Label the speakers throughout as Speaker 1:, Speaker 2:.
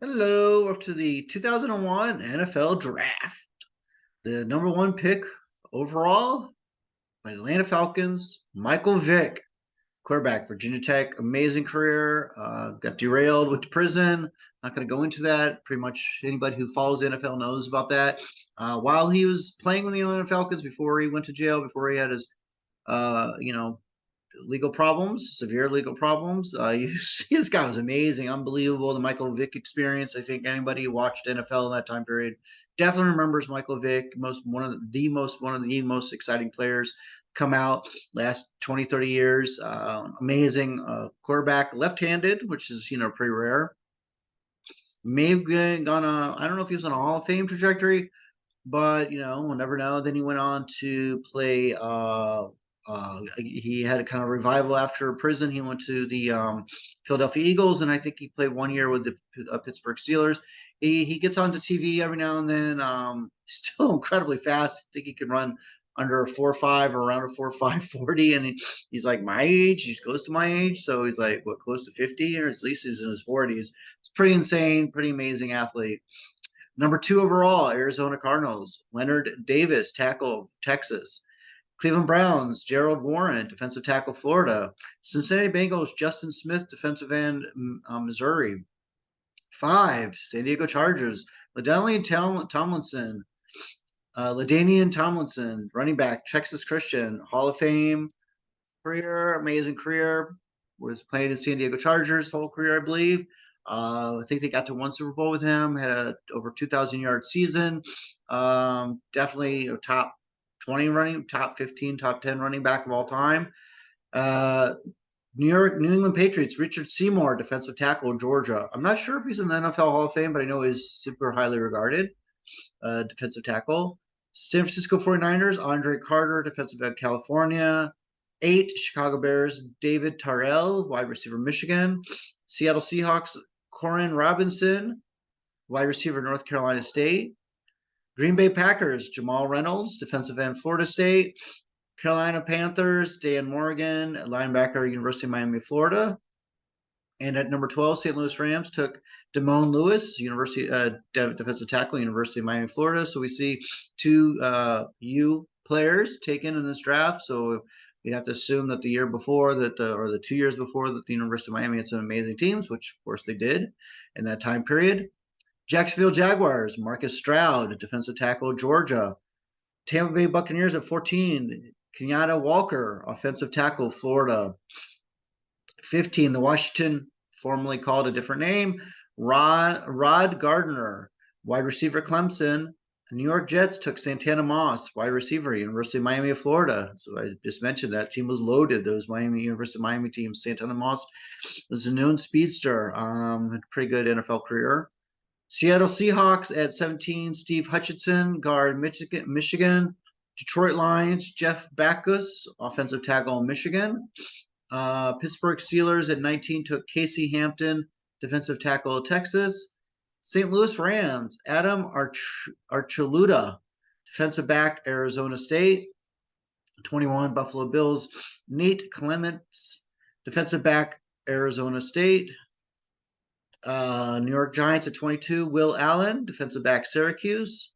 Speaker 1: Hello, up to the 2001 NFL Draft. The number one pick overall by the Atlanta Falcons, Michael Vick, quarterback, Virginia Tech, amazing career. Got derailed, went to prison. Not going to go into that. Pretty much anybody who follows the NFL knows about that. While he was playing with the Atlanta Falcons, before he went to jail, before he had his, uh, you know, legal problems, severe legal problems. You see, this guy was amazing, unbelievable. The Michael Vick experience. I think anybody who watched NFL in that time period definitely remembers Michael Vick. One of the most exciting players come out last 20, 30 years. Amazing quarterback, left-handed, which is pretty rare. May have gone I don't know if he was on a Hall of Fame trajectory, but we'll never know. Then he went on to play. He had a kind of revival after prison. He went to the Philadelphia Eagles, and I think he played 1 year with the Pittsburgh Steelers. He gets onto TV every now and then. Still incredibly fast. I think he can run under a 4.5 or around a 4.5 40, and he's like my age. He's close to my age, so he's like what, close to 50, or at least he's in his 40s. It's pretty insane, pretty amazing athlete. Number two overall, Arizona Cardinals, Leonard Davis, tackle, Texas. Cleveland Browns, Gerald Warren, defensive tackle, Florida. Cincinnati Bengals, Justin Smith, defensive end, Missouri. Five, San Diego Chargers, LaDainian Tomlinson, running back, Texas Christian, Hall of Fame career, amazing career. Was playing in San Diego Chargers whole career, I believe. I think they got to one Super Bowl with him. Had a over 2,000 yard season. Definitely a top 20 running, top 15, top 10 running back of all time. Uh, New England Patriots, Richard Seymour, defensive tackle, Georgia. I'm not sure if he's in the NFL Hall of Fame, but I know he's super highly regarded. Defensive tackle. San Francisco 49ers, Andre Carter, defensive back, California. Eight, Chicago Bears, David Terrell, wide receiver, Michigan. Seattle Seahawks, Corin Robinson, wide receiver, North Carolina State. Green Bay Packers, Jamal Reynolds, defensive end, Florida State. Carolina Panthers, Dan Morgan, linebacker, University of Miami, Florida. And at number 12, St. Louis Rams took Damone Lewis, defensive tackle, University of Miami, Florida. So we see two U players taken in this draft. So you'd have to assume that the year before that, or the 2 years before that, the University of Miami had some amazing teams, which of course they did in that time period. Jacksonville Jaguars, Marcus Stroud, defensive tackle, Georgia. Tampa Bay Buccaneers at 14, Kenyatta Walker, offensive tackle, Florida. 15, the Washington, formerly called a different name, Rod Gardner, wide receiver, Clemson. The New York Jets took Santana Moss, wide receiver, University of Miami of Florida. So I just mentioned that team was loaded. Those University of Miami teams. Santana Moss was a known speedster. Had a pretty good NFL career. Seattle Seahawks at 17, Steve Hutchinson, guard, Michigan. Detroit Lions, Jeff Backus, offensive tackle, Michigan. Pittsburgh Steelers at 19 took Casey Hampton, defensive tackle of Texas. St. Louis Rams, Adam Archuleta, defensive back, Arizona State. 21, Buffalo Bills, Nate Clements, defensive back, Arizona State. New York Giants at 22, Will Allen, defensive back, Syracuse.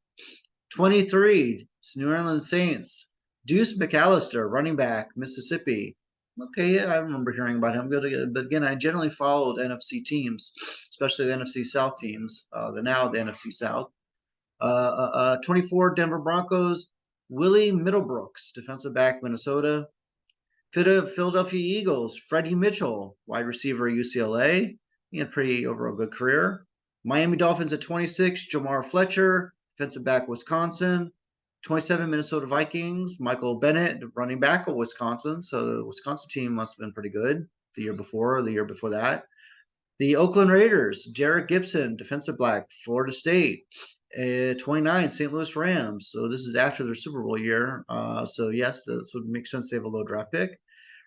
Speaker 1: 23, New Orleans Saints, Deuce McAllister, running back, Mississippi. Okay, yeah, I remember hearing about him. Good, but again, I generally followed NFC teams, especially the NFC South teams. The NFC South. 24 Denver Broncos, Willie Middlebrooks, defensive back, Minnesota. Philadelphia Eagles, Freddie Mitchell, wide receiver, UCLA. He had a pretty overall good career. Miami Dolphins at 26, Jamar Fletcher, defensive back, Wisconsin. 27 Minnesota Vikings, Michael Bennett, running back of Wisconsin. So the Wisconsin team must have been pretty good the year before or the year before that. The Oakland Raiders, Derek Gibson, defensive back, Florida State. 29, St. Louis Rams. So this is after their Super Bowl year. So yes, this would make sense. They have a low draft pick.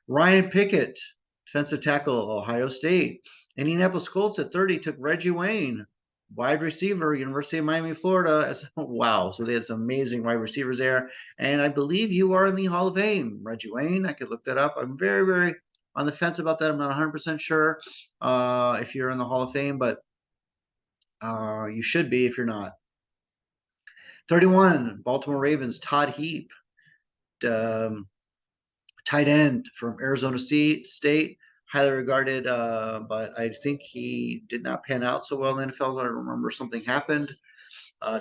Speaker 1: Ryan Pickett, defensive tackle, Ohio State. Indianapolis Colts at 30 took Reggie Wayne, wide receiver, University of Miami, Florida. Wow. So they had some amazing wide receivers there. And I believe you are in the Hall of Fame, Reggie Wayne. I could look that up. I'm very, very on the fence about that. I'm not 100% sure if you're in the Hall of Fame, but You should be if you're not. 31, Baltimore Ravens, Todd Heap, um, tight end from Arizona State, highly regarded, but I think he did not pan out so well in the NFL. I remember something happened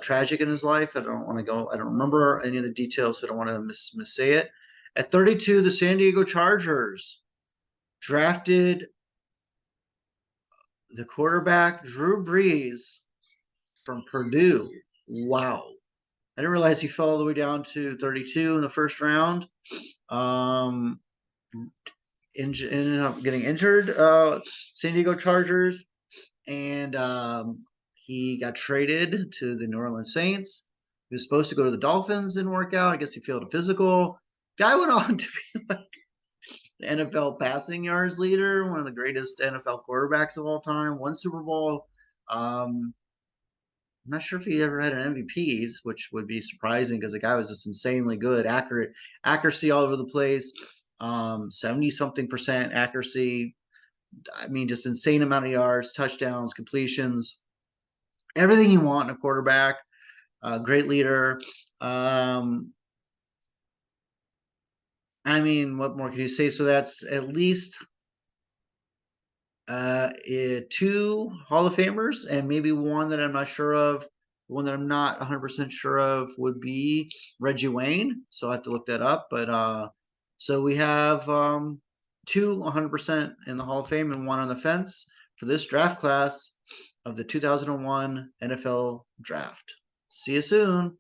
Speaker 1: tragic in his life. I don't want to go. I don't remember any of the details, so I don't want to missay it. At 32, the San Diego Chargers drafted the quarterback Drew Brees from Purdue. Wow. I didn't realize he fell all the way down to 32 in the first round. Um, ended up getting injured, San Diego Chargers, and he got traded to the New Orleans Saints. He was supposed to go to the Dolphins, didn't work out. I guess he failed a physical. Guy went on to be like the NFL passing yards leader, one of the greatest NFL quarterbacks of all time, won Super Bowl. I'm not sure if he ever had an MVPs, which would be surprising because the guy was just insanely good, accuracy all over the place, 70 something percent accuracy. I mean, just insane amount of yards, touchdowns, completions, everything you want in a quarterback. Great leader. I mean, what more can you say? So that's at least two Hall of Famers and maybe one that I'm not sure of. One that I'm not 100% sure of would be Reggie Wayne. So I have to look that up. But so we have two 100% in the Hall of Fame and one on the fence for this draft class of the 2001 NFL draft. See you soon.